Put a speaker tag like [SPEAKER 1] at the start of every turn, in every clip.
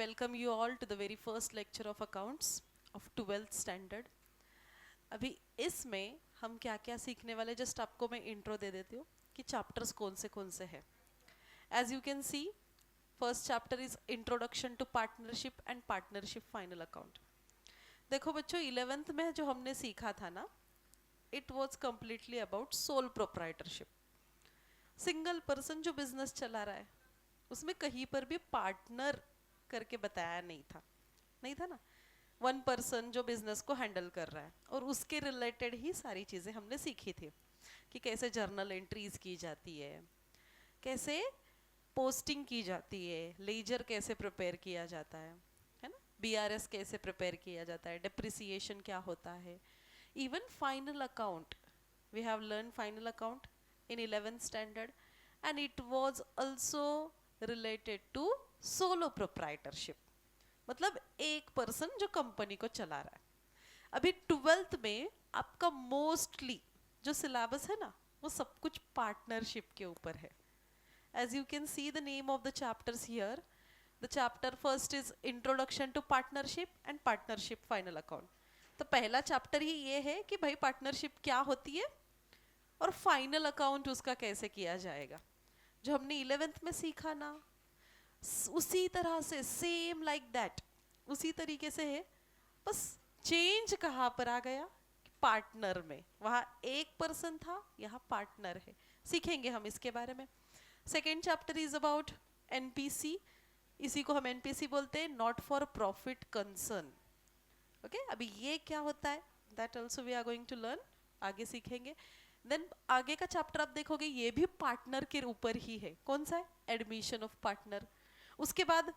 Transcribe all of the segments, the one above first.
[SPEAKER 1] welcome you all to the very first lecture of accounts of 12th standard. अभी इसमें हम क्या क्या सीखने वाले, जस्ट आपको मैं इंट्रो दे देती हूँ कि चैप्टर्स कौन से हैं. As you can see, first chapter is introduction to partnership and partnership final account. देखो बच्चों, 11th में जो हमने सीखा था ना, it was completely about sole proprietorship. Single person जो बिजनेस चला रहा है, उसमें कहीं पर भी पार्टनर करके बताया नहीं था ना. वन पर्सन जो बिजनेस को हैंडल कर रहा है, और उसके रिलेटेड ही सारी चीज़ें हमने सीखी थी कि कैसे जर्नल एंट्रीज की जाती है, कैसे पोस्टिंग की जाती है, लेजर कैसे प्रिपेयर किया जाता है ना, बीआरएस कैसे प्रिपेयर किया जाता है, डिप्रिसिएशन क्या होता है, even final account. We have learn final account in 11th standard and it was also related to solo proprietorship, मतलब एक पर्सन जो कंपनी को चला रहा है. अभी 12th में आपका मोस्टली जो सिलेबस है ना, वो सब कुछ पार्टनरशिप के ऊपर है. As you can see the name of the chapters here. The chapter first is introduction to partnership and partnership final account. तो पहला चैप्टर ही ये है कि भाई पार्टनरशिप क्या होती है और फाइनल अकाउंट उसका कैसे किया जाएगा. जो हमने 11th में सीखा ना, उसी तरह से सेम लाइक दैट, उसी तरीके से है. बस चेंज कहाँ पर आ गया, पार्टनर में. वहाँ एक पर्सन था, यहाँ पार्टनर है. सीखेंगे हम इसके बारे में. Second chapter is about NPC. इसी को हम एनपीसी बोलते हैं, not for profit concern. Okay, अभी ये क्या होता है, that also we are going to learn, आगे सीखेंगे. देन आगे का चैप्टर आप देखोगे, ये भी पार्टनर के ऊपर ही है. कौन सा है? Admission of partner. उसके बाद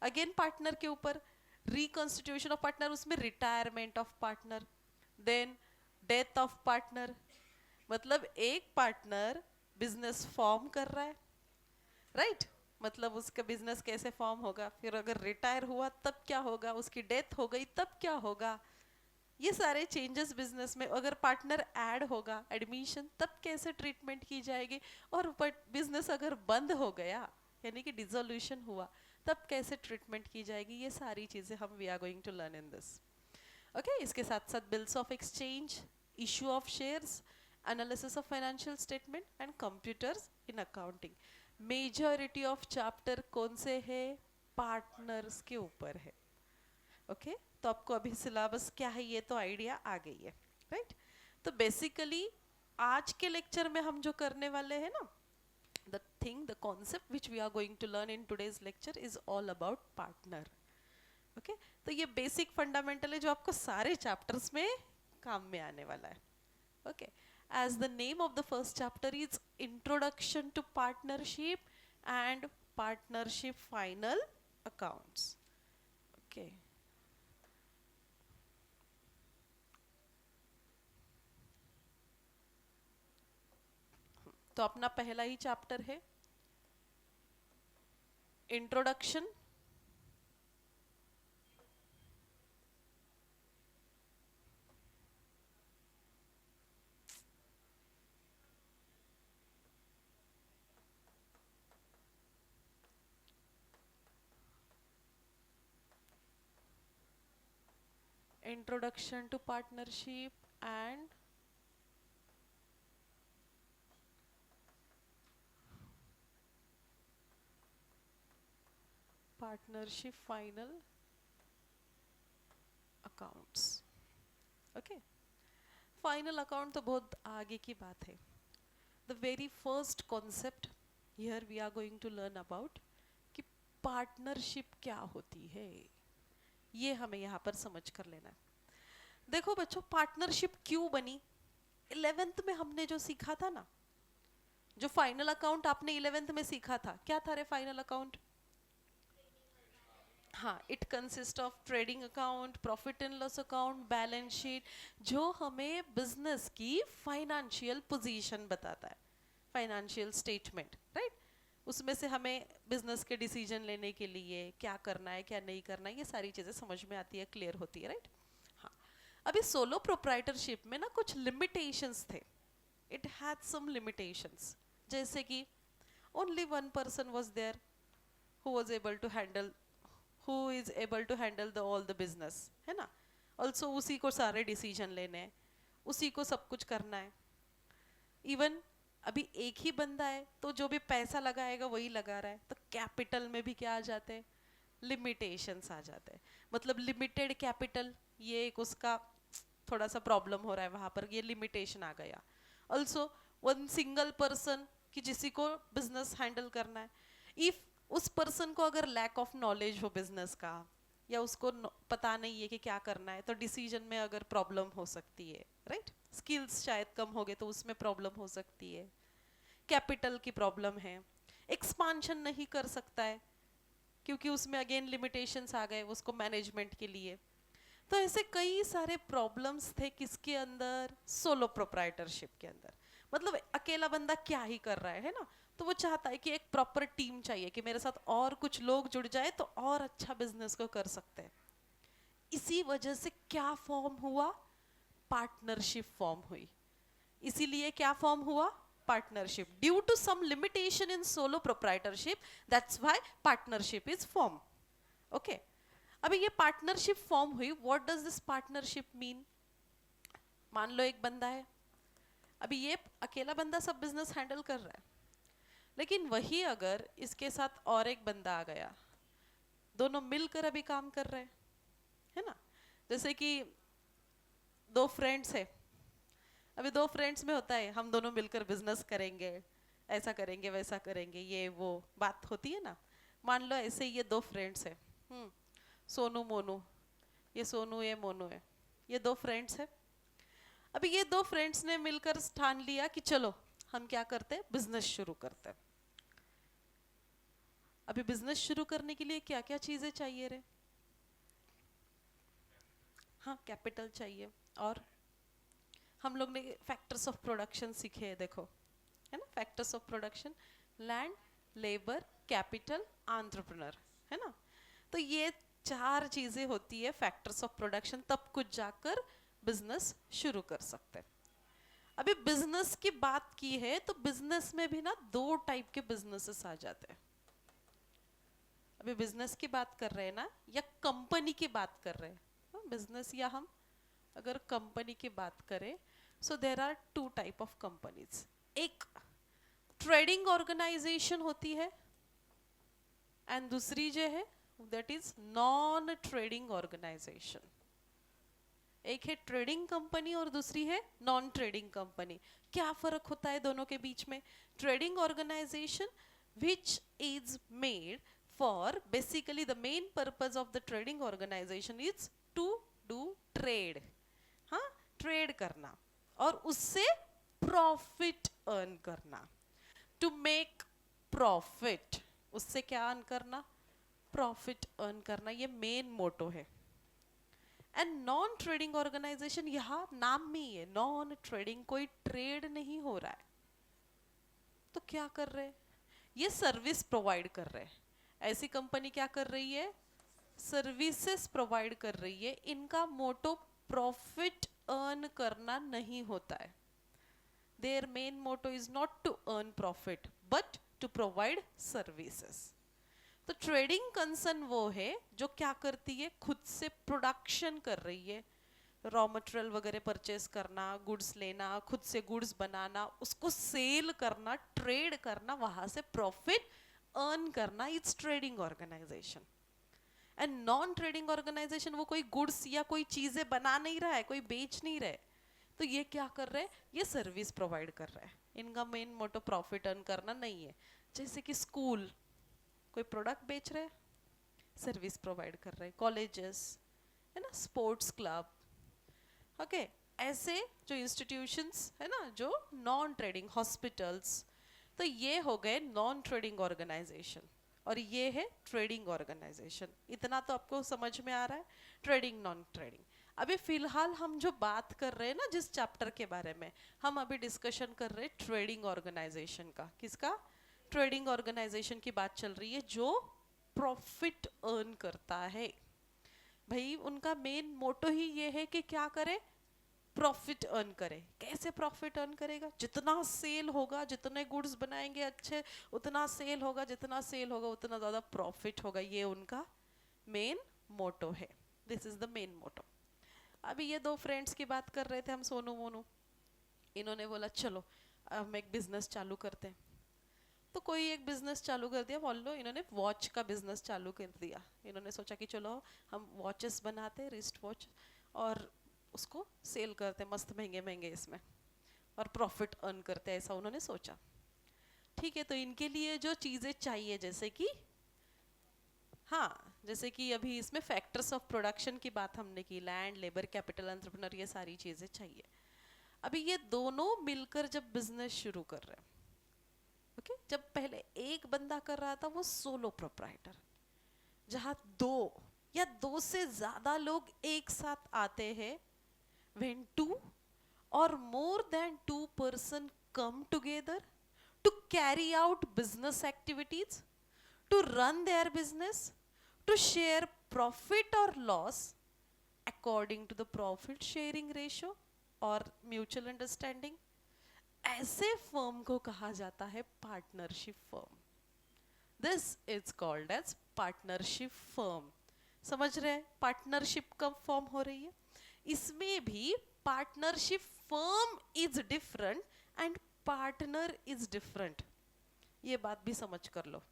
[SPEAKER 1] अगेन पार्टनर के ऊपर रिकॉन्स्टिट्यूशन ऑफ पार्टनर, उसमें retirement of partner, then death of partner. मतलब एक पार्टनर बिजनेस फॉर्म कर रहा है, राइट मतलब उसका बिजनेस कैसे फॉर्म होगा, फिर अगर रिटायर हुआ तब क्या होगा, उसकी डेथ हो गई तब क्या होगा, ये सारे चेंजेस बिजनेस में. अगर पार्टनर ऐड होगा, एडमिशन, तब कैसे ट्रीटमेंट की जाएगी, और बिजनेस अगर बंद हो गया यानी कि डिसोल्यूशन हुआ, तब कैसे ट्रीटमेंट की जाएगी. ये सारी चीज़ें हम we are going to learn in this. Okay, इसके साथ साथ bills of exchange, issue of shares, analysis of financial statement and computers in accounting. Majority of chapter कौन से है? पार्टनर्स के ऊपर है. ओके तो आपको अभी सिलेबस क्या है ये तो आइडिया आ गई है, राइट. तो बेसिकली आज के लेक्चर में हम जो करने वाले हैं ना, the thing, the concept which we are going to learn in today's lecture is all about partner. Okay, तो ये बेसिक फंडामेंटल है जो आपको सारे चैप्टर्स में काम में आने वाला है. Okay, as the name of the first chapter is introduction to partnership and partnership final accounts. Okay. तो अपना पहला ही चैप्टर है introduction. Introduction to partnership and partnership final accounts. Okay, final account तो बहुत आगे की बात है. The very first concept here we are going to learn about कि पार्टनरशिप क्या होती है, ये हमें यहाँ पर समझ कर लेना है. देखो बच्चों, पार्टनरशिप क्यों बनी? 11th में हमने जो सीखा था ना, जो फाइनल अकाउंट आपने 11th में सीखा था, क्या था रे फाइनल अकाउंट? हाँ, it consist of trading account, profit and loss account, balance sheet, जो हमें बिजनेस की फाइनेंशियल पोजीशन बताता है, फाइनेंशियल स्टेटमेंट, राइट. उसमें से हमें बिजनेस के डिसीजन लेने के लिए क्या करना है क्या नहीं करना है, ये सारी चीज़ें समझ में आती है, क्लियर होती है, राइट. हाँ, अभी सोलो प्रोप्राइटरशिप में ना कुछ लिमिटेशंस थे. इट हैड सम लिमिटेशंस, जैसे कि only one person was there who was able to handle who is able to handle the all the business, है ना. Also उसी को सारे डिसीजन लेने हैं, उसी को सब कुछ करना है. इवन अभी एक ही बंदा है तो जो भी पैसा लगाएगा वही लगा रहा है, तो कैपिटल में भी क्या आ जाते हैं, लिमिटेशंस आ जाते हैं. मतलब लिमिटेड कैपिटल, ये एक उसका थोड़ा सा प्रॉब्लम हो रहा है वहां पर, ये लिमिटेशन आ गया. ऑल्सो वन सिंगल पर्सन कि जिसी को बिजनेस हैंडल करना है, इफ उस पर्सन को अगर लैक ऑफ नॉलेज हो बिजनेस का, या उसको पता नहीं है कि क्या करना है, तो डिसीजन में अगर प्रॉब्लम हो सकती है, राइट. स्किल्स शायद कम हो गए तो उसमें प्रॉब्लम हो सकती है. कैपिटल की प्रॉब्लम है. एक्सपांशन नहीं कर सकता है क्योंकि उसमें अगेन लिमिटेशंस आ गए उसको मैनेजमेंट के लिए. तो ऐसे कई सारे प्रॉब्लम्स थे किसके अंदर, सोलो प्रोप्राइटरशिप के अंदर. मतलब अकेला बंदा क्या ही कर रहा है ना. तो वो चाहता है कि एक प्रॉपर टीम चाहिए कि मेरे साथ और कुछ लोग जुड़ जाए तो और अच्छा बिजनेस को कर सकते हैं. इसी वजह से क्या फॉर्म हुआ, पार्टनरशिप फॉर्म हुई. इसीलिए क्या फॉर्म हुआ, partnership. Due to some limitation in solo proprietorship, that's why partnership is form. Okay. अभी ये पार्टनरशिप फॉर्म हुई, what does this partnership mean. मान लो एक बंदा है, अभी ये अकेला बंदा सब बिजनेस हैंडल कर रहा है, लेकिन वही अगर इसके साथ और एक बंदा आ गया, दोनों मिलकर अभी काम कर रहे हैं, है ना. जैसे कि दो फ्रेंड्स है, अभी दो फ्रेंड्स में होता है हम दोनों मिलकर बिजनेस करेंगे, ऐसा करेंगे वैसा करेंगे, ये वो बात होती है ना. मान लो ऐसे ये दो फ्रेंड्स है, सोनू मोनू, ये सोनू ये मोनू है, ये दो फ्रेंड्स है. अभी ये दो फ्रेंड्स ने मिलकर ठान लिया कि चलो हम क्या करते हैं, बिजनेस शुरू करते हैं. अभी बिजनेस शुरू करने के लिए क्या क्या चीजें चाहिए रे. हाँ, कैपिटल चाहिए. और हम लोग ने फैक्टर्स ऑफ प्रोडक्शन सीखे हैं, देखो, है ना. Factors of production, land, labour, capital, entrepreneur, है ना. तो ये चार चीजें होती है फैक्टर्स ऑफ प्रोडक्शन, तब कुछ जाकर बिजनेस शुरू कर सकते हैं. अभी बिजनेस की बात की है तो बिजनेस में भी ना दो टाइप के बिजनेसेस आ जाते हैं. अभी बिजनेस की बात कर रहे हैं ना, या कंपनी की बात कर रहे हैं. बिजनेस या हम अगर कंपनी की बात करें, so there are two type of companies. एक ट्रेडिंग ऑर्गेनाइजेशन होती है, एंड दूसरी जो है that is non trading organization. एक है ट्रेडिंग कंपनी और दूसरी है नॉन ट्रेडिंग कंपनी. क्या फर्क होता है दोनों के बीच में. Trading organization which is made for, basically the main purpose of the trading organization is to do trade. हाँ, ट्रेड करना और उससे प्रॉफिट अर्न करना. टू मेक प्रॉफिट, उससे क्या अर्न करना, प्रॉफिट अर्न करना. ये मेन मोटो है. एंड नॉन ट्रेडिंग ऑर्गेनाइजेशन, यहाँ नाम में ही है नॉन ट्रेडिंग, कोई ट्रेड नहीं हो रहा है. तो क्या कर रहे हैं, ये सर्विस प्रोवाइड कर रहे हैं. ऐसी कंपनी क्या कर रही है, सर्विसेज प्रोवाइड कर रही है. इनका मोटो प्रॉफिट अर्न करना नहीं होता है. Their main motto is not to earn profit but to provide services. तो ट्रेडिंग कंसर्न वो है जो क्या करती है, खुद से प्रोडक्शन कर रही है, रॉ मटेरियल वगैरह परचेस करना, गुड्स लेना, खुद से गुड्स बनाना, उसको सेल करना, ट्रेड करना, वहां से प्रॉफिट अर्न करना. It's trading organization. And non trading organization वो कोई गुड्स या कोई चीजें बना नहीं रहा है, कोई बेच नहीं रहे, तो ये क्या कर रहे हैं, ये सर्विस प्रोवाइड कर रहा है. इनका मेन मोटो प्रॉफिट अर्न करना नहीं है. जैसे कि स्कूल कोई प्रोडक्ट बेच रहे हैं, सर्विस प्रोवाइड कर रहे हैं. कॉलेजेस, है ना, स्पोर्ट्स क्लब, ओके, ऐसे जो इंस्टीट्यूशंस है ना, जो नॉन ट्रेडिंग, हॉस्पिटल्स, तो ये हो गए नॉन ट्रेडिंग ऑर्गेनाइजेशन. और ये है ट्रेडिंग ऑर्गेनाइजेशन. इतना तो आपको समझ में आ रहा है, ट्रेडिंग नॉन ट्रेडिंग. अभी फिलहाल हम जो बात कर रहे हैं ना, जिस चैप्टर के बारे में हम अभी डिस्कशन कर रहे हैं, ट्रेडिंग ऑर्गेनाइजेशन का. किसका, ट्रेडिंग ऑर्गेनाइजेशन की बात चल रही है जो प्रॉफिट अर्न करता है. भाई उनका मेन मोटो ही ये है कि क्या करे, प्रॉफिट अर्न करे. कैसे प्रॉफिट अर्न करेगा, जितना सेल होगा, जितने गुड्स बनाएंगे अच्छे, उतना सेल होगा, जितना सेल होगा उतना ज्यादा प्रॉफिट होगा. ये उनका मेन मोटो है, this is the main motto. अभी ये दो फ्रेंड्स की बात कर रहे थे हम, सोनू मोनू। इन्होंने बोला चलो अब हम एक बिजनेस चालू करते हैं। तो कोई एक बिजनेस चालू कर दिया, मान लो इन्होंने वॉच का बिजनेस चालू कर दिया। इन्होंने सोचा कि चलो हम वॉचेस बनाते हैं, रिस्ट वॉच, और उसको सेल करते हैं मस्त महंगे महंगे इसमें, और प्रॉफिट अर्न करते हैं, ऐसा उन्होंने सोचा। ठीक है, तो इनके लिए जो चीज़ें चाहिए, जैसे कि हाँ, जैसे कि अभी इसमें फैक्टर्स ऑफ प्रोडक्शन की बात हमने की, लैंड, लेबर, कैपिटल, एंटरप्रेन्योर, ये सारी चीज़ें चाहिए। अभी ये दोनों मिलकर जब बिजनेस शुरू कर रहे हैं, ओके, जब पहले एक बंदा कर रहा था वो सोलो प्रोप्राइटर, जहां दो या दो से ज्यादा लोग एक साथ आते हैं, when two or more than two person come together to carry out business activities, to run their business, to share profit or loss according to the profit sharing ratio or mutual understanding, ऐसे firm को कहा जाता है partnership firm. This is called as partnership firm. समझ रहे हैं partnership कब form हो रही है? इसमें भी partnership firm is different and partner is different, ये बात भी समझ कर लो।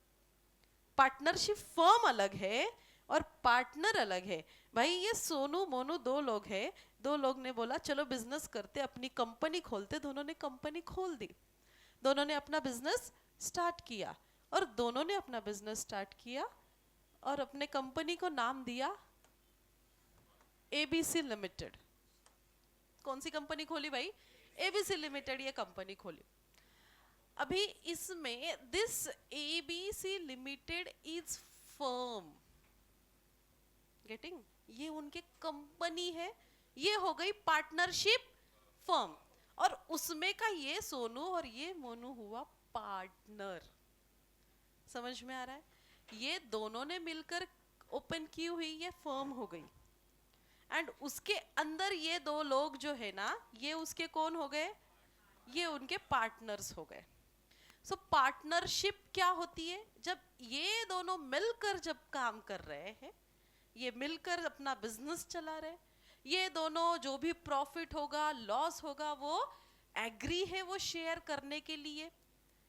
[SPEAKER 1] पार्टनरशिप फर्म अलग है और पार्टनर अलग है। भाई ये सोनू मोनू दो लोग हैं, दो लोग ने बोला चलो बिजनेस करते, अपनी कंपनी खोलते, दोनों ने कंपनी खोल दी, दोनों ने अपना बिजनेस स्टार्ट किया, और दोनों ने अपना बिजनेस स्टार्ट किया और अपने कंपनी को नाम दिया एबीसी लिमिटेड। कौन सी कंपनी खोली भाई? एबीसी लिमिटेड, ये कंपनी खोली। अभी इसमें this ABC limited is firm, getting, ये उनके कंपनी है, ये हो गई पार्टनरशिप फर्म, और उसमें का ये सोनू और ये मोनू हुआ पार्टनर। समझ में आ रहा है? ये दोनों ने मिलकर ओपन की हुई ये फर्म हो गई, एंड उसके अंदर ये दो लोग जो है ना, ये उसके कौन हो गए? ये उनके पार्टनर्स हो गए। सो पार्टनरशिप क्या होती है? जब ये दोनों मिलकर जब काम कर रहे हैं, ये मिलकर अपना बिजनेस चला रहे, ये दोनों जो भी प्रॉफिट होगा लॉस होगा वो एग्री है वो शेयर करने के लिए,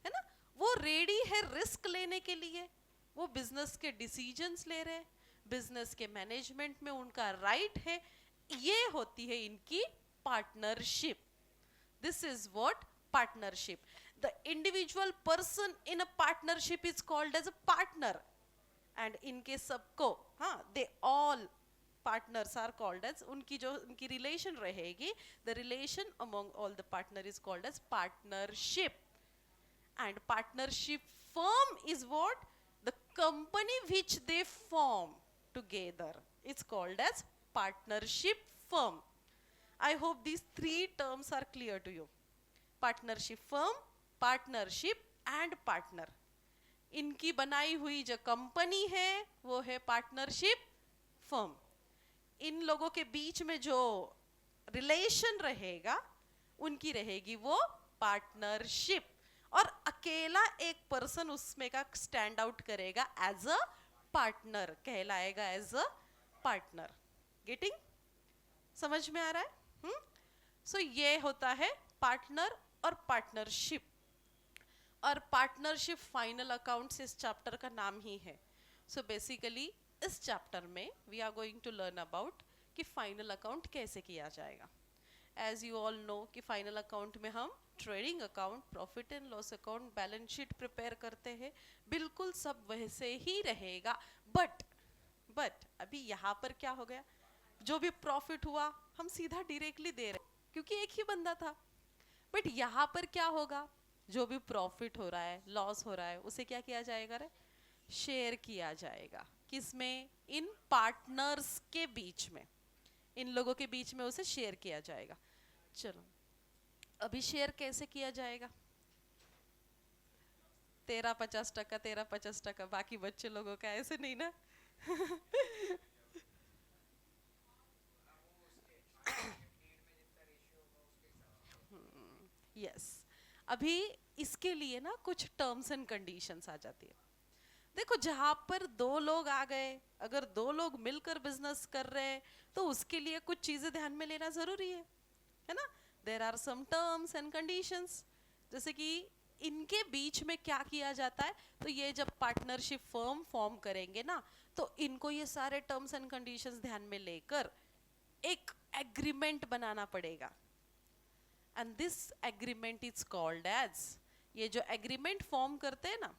[SPEAKER 1] है ना, वो रेडी है रिस्क लेने के लिए, वो बिजनेस के डिसीजंस ले रहे हैं, बिजनेस के मैनेजमेंट में उनका राइट है, ये होती है इनकी partnership. This is what partnership. The individual person in a partnership is called as a partner, and इनके सबको, हाँ, they all partners are called as, उनकी जो उनकी relation रहेगी, the relation among all the partner is called as partnership. And partnership firm is what? The company which they form together, it's called as partnership firm. I hope these three terms are clear to you. Partnership firm, partnership and partner, इनकी बनाई हुई जो company है वो है partnership firm. इन लोगों के बीच में जो रिलेशन रहेगा उनकी रहेगी वो पार्टनरशिप, और अकेला एक पर्सन उसमें का स्टैंड आउट करेगा एज अ पार्टनर, कहलाएगा एज अ पार्टनर। गेटिंग? समझ में आ रहा है? सो ये होता है पार्टनर और पार्टनरशिप। और पार्टनरशिप फाइनल अकाउंट्स इस चैप्टर का नाम ही है। सो बेसिकली इस चैप्टर में we are going to learn about कि फाइनल अकाउंट कैसे किया जाएगा। एज यू ऑल नो कि फाइनल अकाउंट में हम trading account, profit and loss account, balance sheet prepare करते हैं, बिल्कुल सब वैसे ही रहेगा। बट अभी यहाँ पर क्या हो गया, जो भी प्रॉफिट हुआ हम सीधा डायरेक्टली दे रहे क्योंकि एक ही बंदा था। बट यहाँ पर क्या होगा, जो भी प्रॉफिट हो रहा है, लॉस हो रहा है, उसे क्या किया जाएगा रे? शेयर किया जाएगा। किसमें? इन पार्टनर्स के बीच में, इन लोगों के बीच में उसे शेयर किया जाएगा। चलो अभी शेयर कैसे किया जाएगा? तेरा 50%, तेरा 50%, बाकी बच्चे लोगों का ऐसे नहीं ना। यस, अभी इसके लिए ना कुछ टर्म्स एंड कंडीशंस आ जाती है। देखो जहां पर दो लोग आ गए, अगर दो लोग मिलकर बिजनेस कर रहे हैं तो उसके लिए कुछ चीजें ध्यान में लेना जरूरी है ना. There are some terms and conditions, जैसे कि इनके बीच में क्या किया जाता है. तो ये जब पार्टनरशिप फर्म फॉर्म करेंगे ना, तो इनको ये सारे टर्म्स एंड कंडीशंस ध्यान में लेकर एक एग्रीमेंट बनाना पड़ेगा. And this agreement is called as, ये जो एग्रीमेंट फॉर्म करते हैं ना,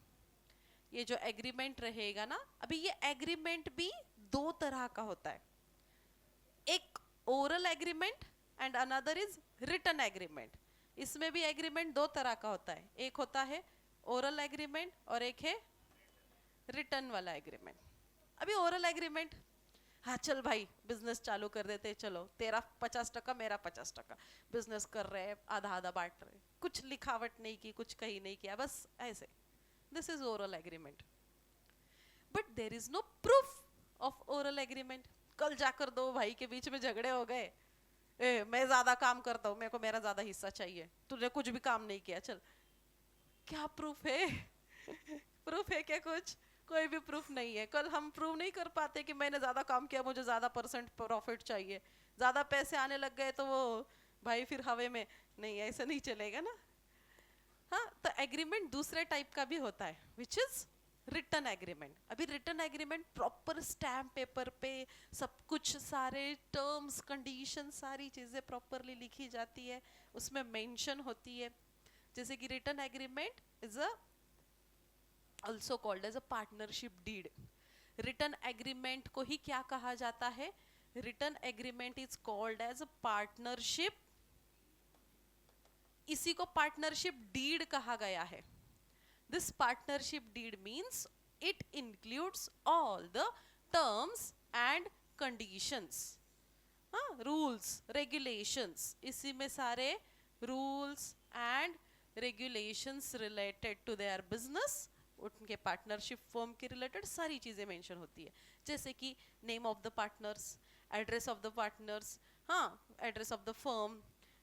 [SPEAKER 1] ये जो एग्रीमेंट रहेगा ना, अभी ये एग्रीमेंट भी दो तरह का होता है. एक oral agreement and another is written agreement. इसमें भी एग्रीमेंट दो तरह का होता है, एक होता है ओरल एग्रीमेंट और एक है रिटन वाला एग्रीमेंट. अभी ओरल एग्रीमेंट, हाँ चल भाई बिजनेस चालू कर देते, चलो तेरा 50% मेरा 50%, बिजनेस कर रहे हैं, आधा आधा बांट रहे, कुछ लिखावट नहीं की, कुछ कहीं नहीं किया, बस ऐसे. This is oral agreement. But there is no proof of oral agreement. कल जाकर दो भाई के बीच में झगड़े हो गए, मैं ज्यादा काम करता हूँ, मेरे को मेरा ज्यादा हिस्सा चाहिए, तूने कुछ भी काम नहीं किया, चल. क्या प्रूफ है? प्रूफ है क्या कुछ? कोई भी प्रूफ नहीं है. कल हम प्रूव नहीं कर पाते कि मैंने ज्यादा काम किया, मुझे ज्यादा % प्रॉफिट चाहिए, ज्यादा पैसे आने लग गए, तो वो भाई फिर हवे में नहीं, ऐसे नहीं चलेगा ना. हाँ, तो एग्रीमेंट दूसरे टाइप का भी होता है, विच इज रिटन एग्रीमेंट. अभी written agreement proper stamp paper पे सब कुछ, सारे टर्म्स कंडीशन, सारी चीजें प्रॉपरली लिखी जाती है, उसमें मेंशन होती है. जैसे कि written agreement is a also called as a partnership deed. Written agreement को ही क्या कहा जाता है? Written agreement is called as a partnership, इसी को पार्टनरशिप डीड कहा गया है. This partnership deed means it includes all the terms and conditions, rules regulations, इसी में सारे rules and regulations related to their business, उनके पार्टनरशिप फर्म के रिलेटेड सारी चीजें मेंशन होती है. जैसे कि name of the partners, address of the partners, हाँ address of the firm,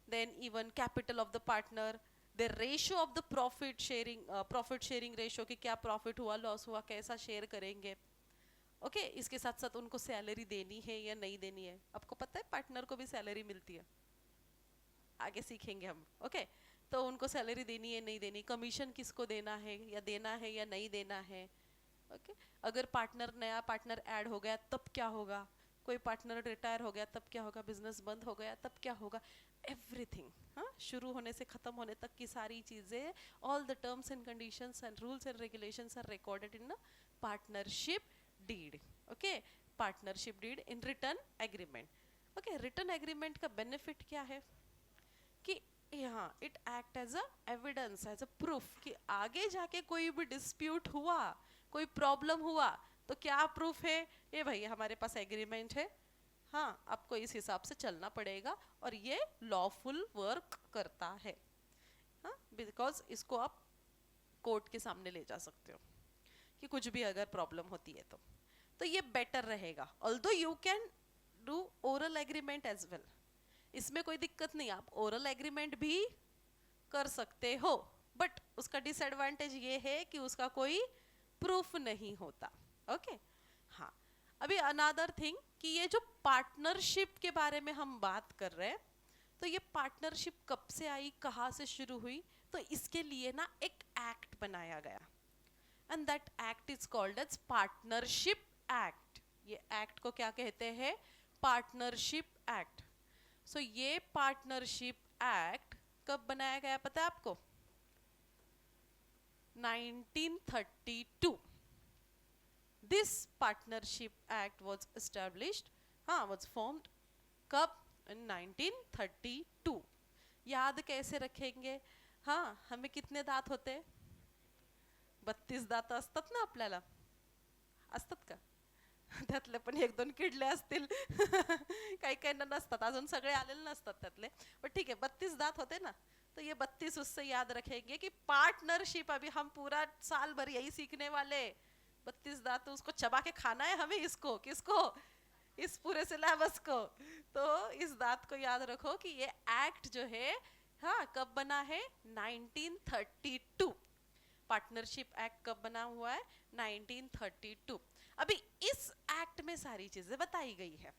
[SPEAKER 1] then even capital of the partner, the ratio of the profit sharing ratio, कि क्या प्रॉफिट हुआ लॉस हुआ कैसा शेयर करेंगे. ओके इसके साथ साथ उनको सैलरी देनी है या नहीं देनी है. आपको पता है पार्टनर को भी सैलरी मिलती है, आगे सीखेंगे हम. ओके तो उनको सैलरी देनी है नहीं देनी, कमीशन किसको देना है या नहीं देना है. ओके अगर पार्टनर नया पार्टनर ऐड हो गया तब क्या होगा, कोई पार्टनर रिटायर हो गया तब क्या होगा, बिजनेस बंद हो गया तब क्या होगा, एवरीथिंग. हाँ शुरू होने से खत्म होने तक की सारी चीजें, all the terms and conditions and rules and regulations are recorded in partnership deed. Okay partnership deed in written agreement. Okay written agreement का बेनिफिट क्या है कि यहाँ it act as a evidence, as a proof, कि आगे जाके कोई भी डिस्प्यूट हुआ, कोई प्रॉब्लम हुआ, तो क्या प्रूफ है, ये भाई हमारे पास एग्रीमेंट है, हाँ आपको इस हिसाब से चलना पड़ेगा और ये लॉफुल वर्क करता है. हाँ बिकॉज इसको आप कोर्ट के सामने ले जा सकते हो कि कुछ भी अगर प्रॉब्लम होती है तो ये बेटर रहेगा. Although you can do oral agreement as well, इसमें कोई दिक्कत नहीं, आप ओरल एग्रीमेंट भी कर सकते हो, बट उसका डिसएडवांटेज ये है कि उसका कोई प्रूफ नहीं होता. ओके हाँ अभी अनदर थिंग कि ये जो पार्टनरशिप के बारे में हम बात कर रहे हैं, तो ये पार्टनरशिप कब से आई, कहाँ से शुरू हुई, तो इसके लिए ना एक एक्ट बनाया गया, and that act is called as partnership act. ये एक्ट को क्या कहते हैं? Partnership act. सो ये पार्टनरशिप एक्ट कब बनाया गया पता है आपको? 1932. This partnership act was established, was formed कब? इन 1932. याद कैसे रखेंगे? हमें कितने दांत होते? 32 दात असतात ना आपल्याला, असतात का? त्यातले पण 1-2 किडले असतील. काही काही नसतात, अजून सगळे आलेले नसतात त्यातले, पण ठीक है 32 दांत होते ना. तो ये 32 उससे याद रखेंगे कि पार्टनरशिप, अभी हम पूरा साल भर यही सीखने वाले. 32 दांत, तो उसको चबा के खाना है हमें, इसको किसको? इस पूरे सिलेबस को. तो इस बात को याद रखो कि ये एक्ट जो है कब बना है? 1932. पार्टनरशिप एक्ट कब बना हुआ है? 1932। अभी इस एक्ट में सारी चीजें बताई गई है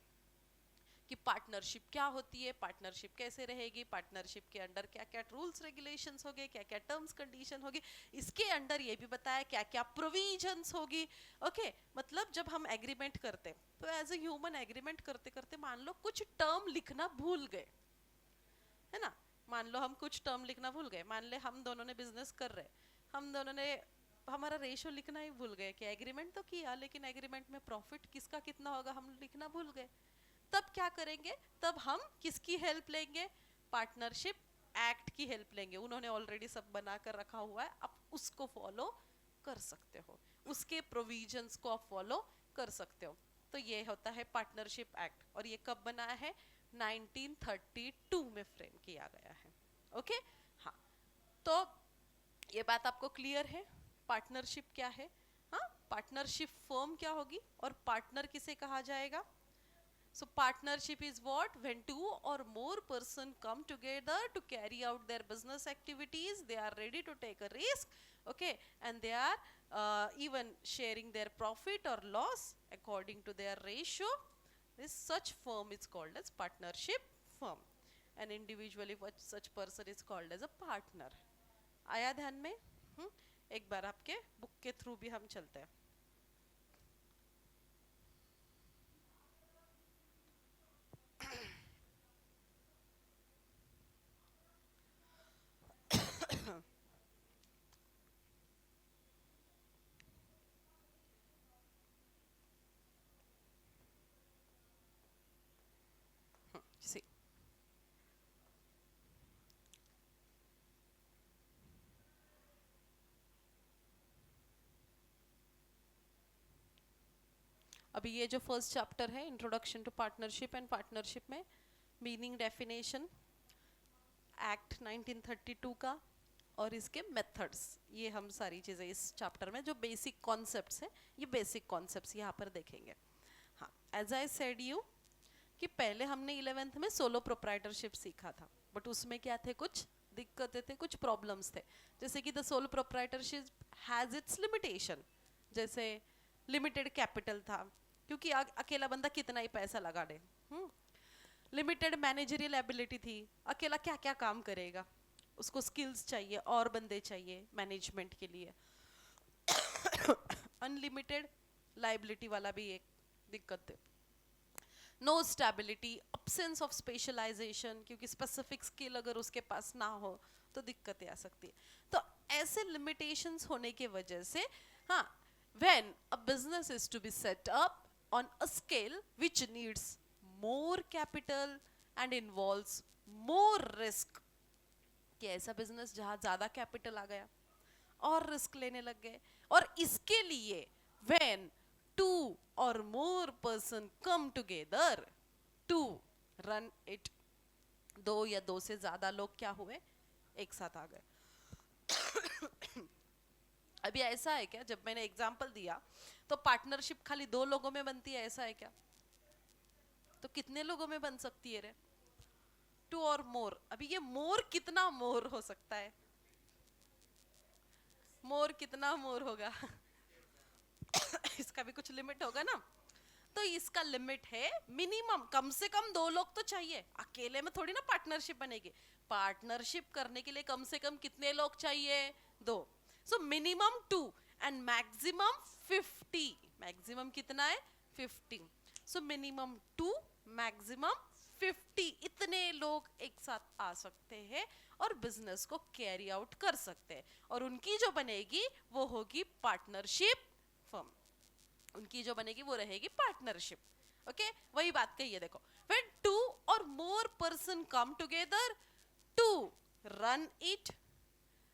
[SPEAKER 1] कि पार्टनरशिप क्या होती है, पार्टनरशिप कैसे रहेगी, पार्टनरशिप के अंडर क्या क्या रूल्स रेगुलेशंस होंगे, क्या क्या टर्म्स कंडीशन होगी, इसके अंडर ये भी बताया क्या क्या प्रोविजंस होगी। ओके, मतलब जब हम एग्रीमेंट करते हैं तो एज ए ह्यूमन एग्रीमेंट करते करते मान लो कुछ टर्म लिखना भूल गए, है ना, मान लो हम कुछ टर्म लिखना भूल गए, मान ले हम दोनों ने बिजनेस कर रहे, हम दोनों ने हमारा रेशो लिखना ही भूल गए कि एग्रीमेंट तो किया लेकिन एग्रीमेंट में प्रॉफिट किसका कितना होगा हम लिखना भूल गए। तब क्या करेंगे? तब हम किसकी हेल्प लेंगे? पार्टनरशिप एक्ट की हेल्प लेंगे। उन्होंने ऑलरेडी सब बना कर रखा हुआ है, आप उसको फॉलो कर सकते हो, उसके प्रोविजंस को आप फॉलो कर सकते हो। तो ये होता है पार्टनरशिप एक्ट, और ये कब बना है? 1932 में फ्रेम किया गया है। ओके, हाँ, तो ये बात आपको क्लियर है पार्टनरशिप क्या है? हाँ, पार्टनरशिप फर्म क्या होगी और पार्टनर किसे कहा जाएगा? So partnership is what? When two or more person come together to carry out their business activities, they are ready to take a risk, okay, and they are even sharing their profit or loss according to their ratio. This such firm is called as partnership firm, and individually what such person is called as a partner. आया ध्यान में? एक बार आपके book के through भी हम चलते हैं। See, अभी ये जो फर्स्ट चैप्टर है introduction to partnership and partnership में मीनिंग, डेफिनेशन, एक्ट 1932 का और इसके मेथड्स, ये हम सारी चीज़ें इस चैप्टर में जो बेसिक कॉन्सेप्ट्स हैं, ये बेसिक कॉन्सेप्ट्स यहाँ पर देखेंगे। हाँ, एज आई सेड यू कि पहले हमने 11th में सोलो प्रोप्राइटरशिप सीखा था, बट उसमें क्या थे, कुछ दिक्कतें थे, कुछ प्रॉब्लम्स थे, जैसे कि the solo proprietorship has its limitation, जैसे लिमिटेड कैपिटल था क्योंकि अकेला बंदा कितना ही पैसा लगा दे, लिमिटेड मैनेजरियल एबिलिटी थी, अकेला क्या क्या काम करेगा, उसको स्किल्स चाहिए और बंदे चाहिए मैनेजमेंट के लिए। अनलिमिटेड लाइबिलिटी वाला भी एक दिक्कत है। No stability, absence of specialization, क्योंकि स्पेसिफिक स्किल अगर उसके पास ना हो तो दिक्कतें आ सकती है। तो ऐसे लिमिटेशंस होने की वजह से, हाँ, when a business is to be set up on a scale which needs more capital and involves more risk, कि ऐसा बिजनेस जहाँ ज्यादा कैपिटल आ गया और रिस्क लेने लग गए, और इसके लिए when two or more person come together to run it, दो या दो से ज्यादा लोग क्या हुए, एक साथ आ गए। अभी ऐसा है क्या, जब मैंने एग्जाम्पल दिया तो पार्टनरशिप खाली दो लोगों में बनती है, ऐसा है क्या? तो कितने लोगों में बन सकती है रे? टू और मोर। अभी ये मोर कितना मोर हो सकता है? मोर कितना मोर होगा? इसका भी कुछ लिमिट होगा ना। तो इसका लिमिट है मिनिमम, कम से कम दो लोग तो चाहिए, अकेले में थोड़ी ना पार्टनरशिप बनेगी। पार्टनरशिप करने के लिए कम से कम कितने लोग चाहिए? दो। So minimum 2 and maximum 50। Maximum कितना है? 50। सो मिनिमम 2, मैक्सिमम 50, इतने लोग एक साथ आ सकते हैं और बिजनेस को कैरी आउट कर सकते हैं, और उनकी जो बनेगी वो होगी पार्टनरशिप फर्म। उनकी जो बनेगी वो रहेगी पार्टनरशिप। ओके, वही बात कही है, देखो, when two or more person come together to run it,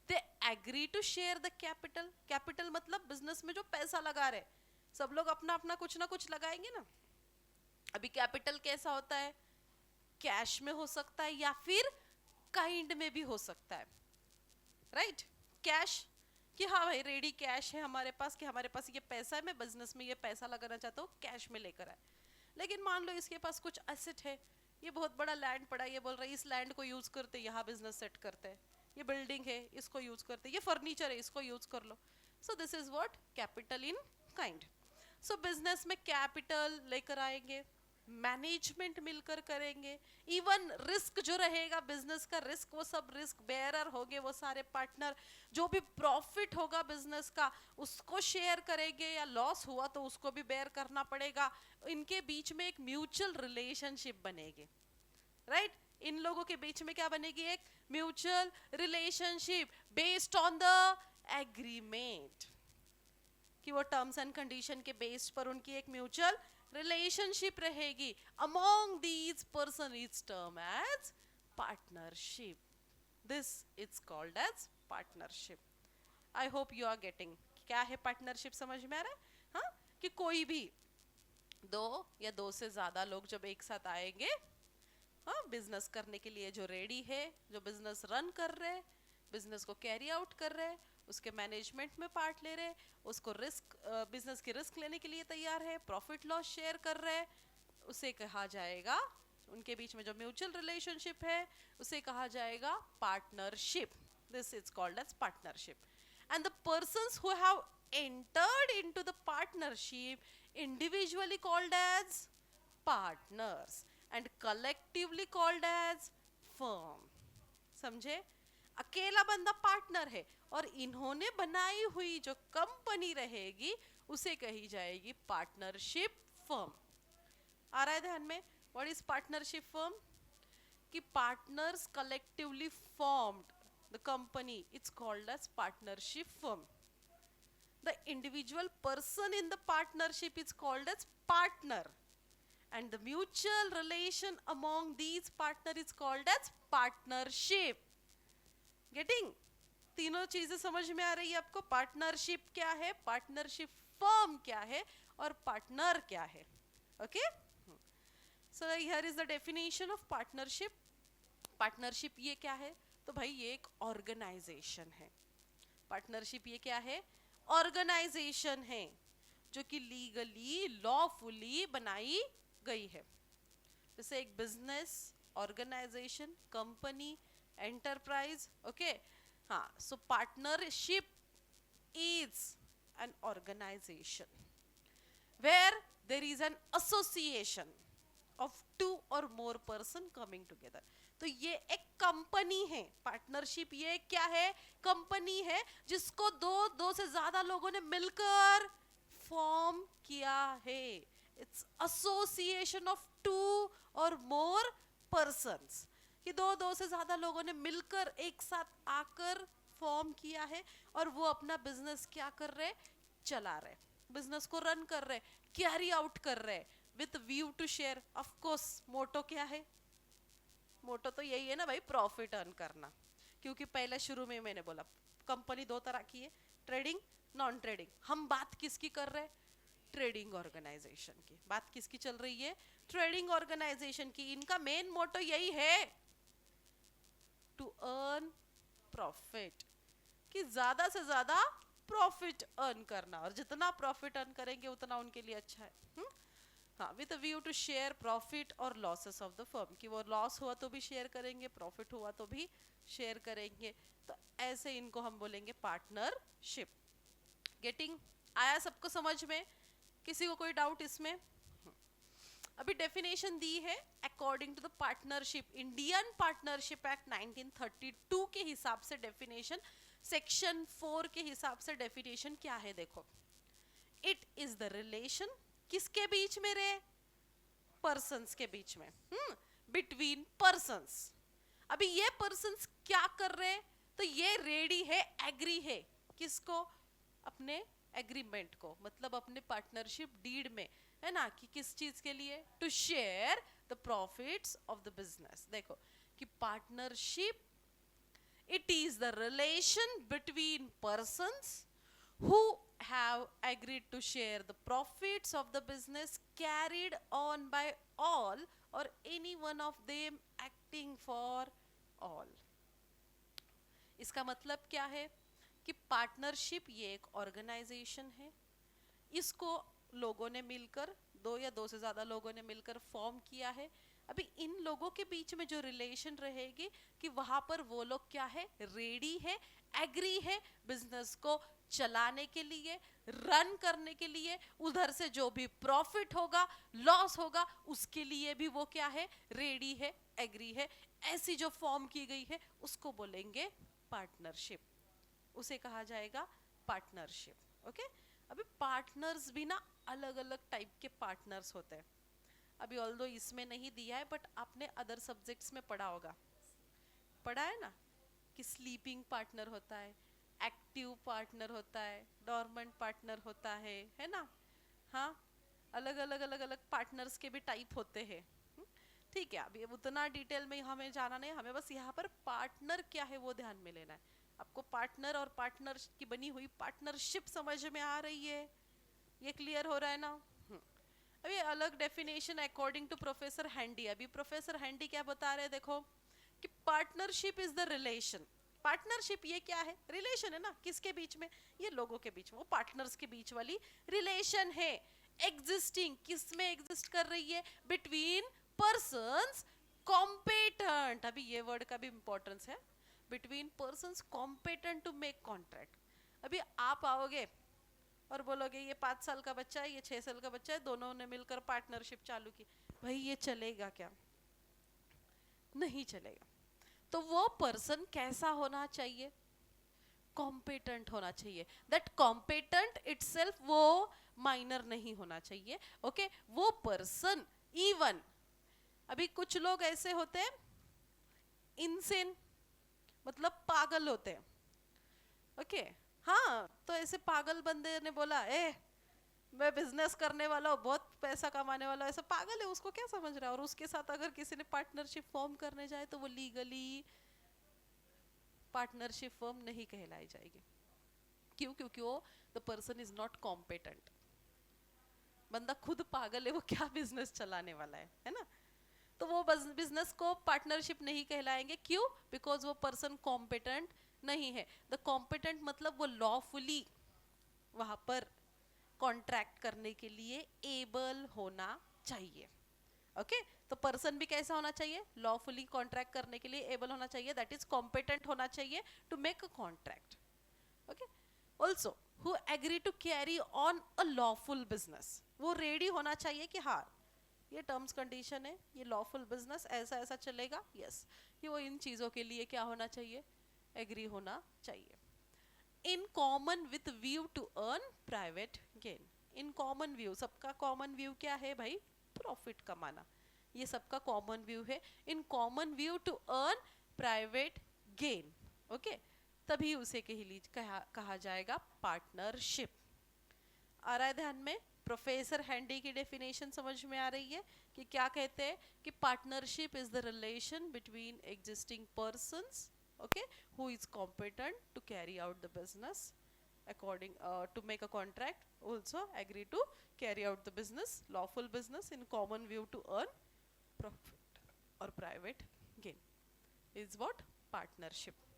[SPEAKER 1] they agree to share the capital। Capital मतलब बिजनेस में जो पैसा लगा रहे, सब लोग अपना अपना कुछ ना कुछ लगाएंगे ना। अभी कैपिटल कैसा होता है? कैश में हो सकता है या फिर काइंड में भी हो सकता है, राइट? कैश कि हाँ भाई रेडी कैश है हमारे पास, कि हमारे पास ये पैसा है, मैं बिजनेस में ये पैसा लगाना चाहता हूँ, कैश में लेकर आए। लेकिन मान लो इसके पास कुछ एसेट है, ये बहुत बड़ा लैंड पड़ा है, ये बोल रहा है इस लैंड को यूज करते यहाँ बिजनेस सेट करते हैं, ये बिल्डिंग है इसको यूज करते, ये फर्नीचर है इसको यूज कर लो. So this is what capital in kind. So business में कैपिटल लेकर आएंगे, मैनेजमेंट मिलकर करेंगे, इवन रिस्क जो रहेगा बिजनेस का रिस्क, वो सब रिस्क बेयरर होंगे वो सारे पार्टनर. जो भी प्रॉफिट होगा बिजनेस का उसको शेयर करेंगे, या लॉस हुआ तो उसको भी बेयर करना पड़ेगा. इनके बीच में एक म्यूचुअल रिलेशनशिप बनेगी, राइट? इन लोगों के बीच में क्या बनेगी? एक mutual relationship based on the agreement, कि वो टर्म्स एंड कंडीशन के बेस पर उनकी एक म्यूचुअल रिलेशनशिप रहेगी. Among these person is term as partnership. This is called as partnership. I hope you are getting. क्या है पार्टनरशिप, समझ में आ रहा है? हाँ, कि कोई भी दो या दो से ज्यादा लोग जब एक साथ आएंगे, हाँ, बिजनेस करने के लिए, जो रेडी है, जो बिजनेस रन कर रहे, बिजनेस को कैरी आउट कर रहे, उसके मैनेजमेंट में पार्ट ले रहे, उसको रिस्क, बिजनेस की रिस्क लेने के लिए तैयार है, प्रॉफिट लॉस शेयर कर रहे, उसे कहा जाएगा, उनके बीच में जो म्यूचुअल रिलेशनशिप है उसे कहा जाएगा partnership. This is called as partnership. And the persons who have entered into the partnership individually called as partners and collectively called as firm. समझे? अकेला बंदा पार्टनर है और इन्होंने बनाई हुई जो कंपनी रहेगी उसे कही जाएगी पार्टनरशिप फर्म. आ रहा है ध्यान में? What is partnership firm? कि partners collectively formed the company, it's called as partnership firm. The individual person in the partnership is called as partner, and the mutual relation among these partners is called as partnership. Getting? तीनों चीजें समझ में आ रही है आपको? Partnership क्या है, partnership firm क्या है, और पार्टनर क्या है. Okay, so here is the definition of partnership. Partnership ये क्या है? तो भाई ये एक ऑर्गेनाइजेशन है. पार्टनरशिप ये क्या है? ऑर्गेनाइजेशन है जो कि लीगली लॉफुली बनाई गई है. जैसे एक business, organization, company, enterprise. Okay, हाँ. So partnership is an organization where there is an association of 2 or more person coming together. तो ये एक कंपनी है. पार्टनरशिप ये क्या है? कंपनी है जिसको दो से ज्यादा लोगों ने मिलकर फॉर्म किया है. Its association of 2 or more persons, कि दो से ज्यादा लोगों ने मिलकर एक साथ आकर फॉर्म किया है और वो अपना बिजनेस क्या कर रहे? चला रहे, बिजनेस को रन कर रहे, कैरी आउट कर रहे with view to share. Of course motto क्या है? मोटो तो यही है ना भाई, प्रॉफिट अर्न करना. क्योंकि पहले शुरू में मैंने बोला कंपनी दो तरह की है, ट्रेडिंग, नॉन ट्रेडिंग. हम बात किसकी कर रहे हैं? ट्रेडिंग ऑर्गेनाइजेशन की. बात किसकी चल रही है? ट्रेडिंग ऑर्गेनाइजेशन की. इनका मेन मोटो यही है, टू अर्न प्रॉफिट, कि ज्यादा से ज्यादा प्रॉफिट अर्न करना, और जितना प्रॉफिट अर्न करेंगे उतना उनके लिए अच्छा है. हाँ, with view to share profit और लॉसेस ऑफ द फर्म, कि वो लॉस हुआ तो भी शेयर करेंगे, प्रॉफिट हुआ तो भी शेयर करेंगे. तो ऐसे इनको हम बोलेंगे पार्टनरशिप. गेटिंग? आया सबको समझ में? किसी को कोई डाउट इसमें? अभी डेफिनेशन दी है according to the partnership, Indian partnership act 1932 के हिसाब से डेफिनेशन, सेक्शन 4 के हिसाब से डेफिनेशन क्या है देखो. इट इज द रिलेशन, किसके बीच में रे? पर्सन्स के बीच में, बिटवीन पर्सन्स. अभी ये पर्सन्स क्या कर रहे? तो ये रेडी है, एग्री है, किसको? अपने एग्रीमेंट को, मतलब अपने पार्टनरशिप डीड में, है ना, कि किस चीज के लिए? To share the profits of the business. देखो कि partnership, it is the relation between persons who have agreed to share the profits of the business carried on by all or any one of them acting for all. इसका मतलब क्या है? कि partnership ये एक organisation है, इसको लोगों ने मिलकर, दो या दो से ज्यादा लोगों ने मिलकर फॉर्म किया है, अभी इन लोगों के बीच में जो रिलेशन रहेगी कि वहां पर वो लोग क्या है, रेडी है, एग्री है बिजनेस को चलाने के लिए, रन करने के लिए, उधर से जो भी प्रॉफिट होगा, लॉस होगा, उसके लिए भी वो क्या है, रेडी है, एग्री है। ऐसी जो फॉर्म की गई है उसको बोलेंगे पार्टनरशिप, उसे कहा जाएगा पार्टनरशिप। ओके, अभी पार्टनर्स भी ना अलग अलग टाइप के पार्टनर्स होते हैं। अभी ऑल्दो इसमें नहीं दिया है बट आपने अदर सब्जेक्ट्स में पढ़ा होगा, पढ़ा है ना, कि स्लीपिंग पार्टनर होता है, एक्टिव पार्टनर होता है, डॉर्मेंट पार्टनर होता है ना। हाँ, अलग अलग अलग अलग पार्टनर्स के भी टाइप होते हैं। ठीक है, अभी उतना डिटेल में हमें जाना नहीं, हमें बस यहाँ पर पार्टनर क्या है वो ध्यान में लेना है। आपको पार्टनर और पार्टनर की बनी हुई पार्टनरशिप समझ में आ रही है, ये क्लियर हो रहा है ना। अभी अलग definition according to professor Handy, अभी प्रोफेसर हैंडी क्या बता रहे हैं देखो, कि partnership is the relation. Partnership ये क्या है, रिलेशन है ना, किसके बीच में, ये लोगों के बीच में, वो पार्टनर्स के बीच वाली रिलेशन है। एग्जिस्टिंग, किस में एग्जिस्ट कर रही है, बिटवीन पर्सन्स कॉम्पिटेंट, अभी ये वर्ड का भी इंपॉर्टेंस है, between persons competent to make contract. अभी आप आओगे और बोलोगे ये 5 साल का बच्चा है, ये 6 साल का बच्चा है, दोनों ने मिलकर पार्टनरशिप चालू की, भाई ये चलेगा क्या, नहीं चलेगा। तो वो पर्सन कैसा होना चाहिए, कॉम्पिटेंट होना चाहिए। दैट कॉम्पिटेंट इटसेल्फ वो माइनर नहीं होना चाहिए। ओके, वो पर्सन इवन, अभी कुछ लोग ऐसे होते हैं इनसेन, मतलब पागल होते हैं। ओके, हाँ, तो ऐसे पागल बंदे ने बोला मैं बिजनेस करने वाला हूँ, बहुत पैसा कमाने वाला, ऐसा पागल है, उसको क्या समझ रहा है, और उसके साथ अगर किसी ने पार्टनरशिप फॉर्म करने जाए तो वो लीगली पार्टनरशिप फॉर्म नहीं कहलाई जाएगी। क्यों, क्योंकि वो the person is not competent. बंदा खुद पागल है, वो क्या बिजनेस चलाने वाला है ना। तो वो बिजनेस को पार्टनरशिप नहीं कहलाएंगे, क्यों, बिकॉज वो पर्सन कॉम्पिटेंट नहीं है। द कॉम्पिटेंट मतलब वो लॉफुली वहां पर कॉन्ट्रैक्ट करने के लिए एबल होना चाहिए। ओके, तो पर्सन भी कैसा होना चाहिए, लॉफुली कॉन्ट्रैक्ट करने के लिए एबल होना चाहिए, दैट इज कॉम्पिटेंट होना चाहिए to make a contract. Okay, also who agree to carry on a lawful business, वो रेडी होना चाहिए कि हाँ ये टर्म्स कंडीशन है, ये लॉफुल बिजनेस ऐसा ऐसा चलेगा, यस, ये वो इन चीजों के लिए क्या होना चाहिए, एग्री होना चाहिए। In common with view to earn private gain, in common view, सबका कॉमन व्यू क्या है भाई, प्रॉफिट कमाना, ये सबका कॉमन व्यू है। In common view to earn private gain, okay, तभी उसे कहा जाएगा पार्टनरशिप। आ रहा है ध्यान में, प्रोफेसर हैंडी की डेफिनेशन समझ में आ रही है कि क्या कहते हैं, कि partnership is the relation between existing persons, okay, who is competent to carry out the business according to make a contract, also agree to carry out the business, lawful business, in common view to earn profit or private gain, is what partnership।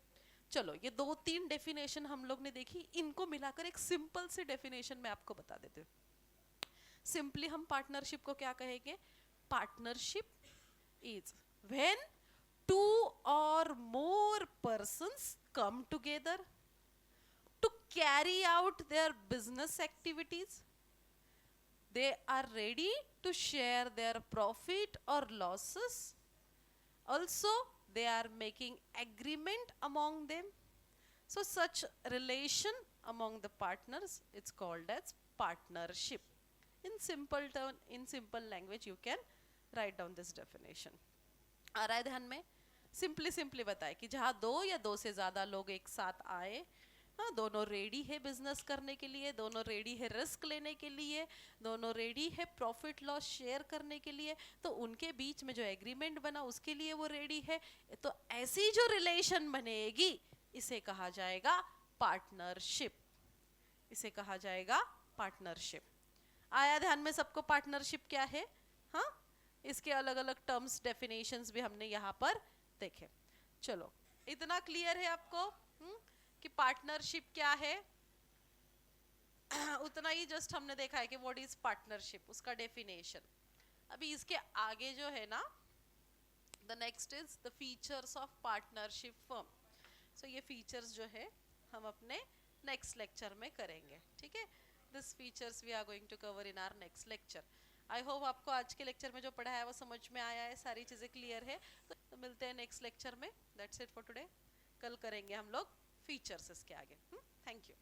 [SPEAKER 1] चलो, ये 2-3 definition हम लोग ने देखी, इनको मिलाकर एक simple सी definition मैं आपको बता देती हूँ। सिंपली हम पार्टनरशिप को क्या कहेंगे, partnership is when two or more persons come together to carry out their business activities. They are ready to share their profit or losses. Also, they are making agreement among them. So such relation among the partners, it's called as partnership. In simple language you can write down this definition. आ रहा है ध्यान में, simply बताए कि जहाँ 2 या 2 से ज्यादा लोग एक साथ आए, हाँ, दोनों रेडी है बिजनेस करने के लिए, दोनों रेडी है रिस्क लेने के लिए, दोनों रेडी है प्रॉफिट लॉस शेयर करने के लिए, तो उनके बीच में जो एग्रीमेंट बना उसके लिए वो रेडी है, तो ऐसी जो रिलेशन बनेगी इसे कहा जाएगा पार्टनरशिप, इसे कहा जाएगा पार्टनरशिप। आया ध्यान में सबको पार्टनरशिप क्या है, हाँ, इसके अलग अलग टर्म्स डेफिनेशंस भी हमने यहाँ पर देखे। चलो, इतना क्लियर है आपको कि पार्टनरशिप क्या है, उतना ही जस्ट हमने देखा है कि व्हाट इज पार्टनरशिप, उसका डेफिनेशन। अभी इसके आगे जो है ना, the next is the features of partnership firm. So ये फीचर्स जो है हम अपने नेक्स्ट लेक्चर में करेंगे. ठीक है, this features we are going to cover in our next lecture. I hope आपको आज के लेक्चर में जो पढ़ा है वो समझ में आया है, सारी चीज़ें क्लियर है. तो मिलते हैं नेक्स्ट लेक्चर में. That's it for today. कल करेंगे हम लोग फीचर्स इसके आगे. Thank you.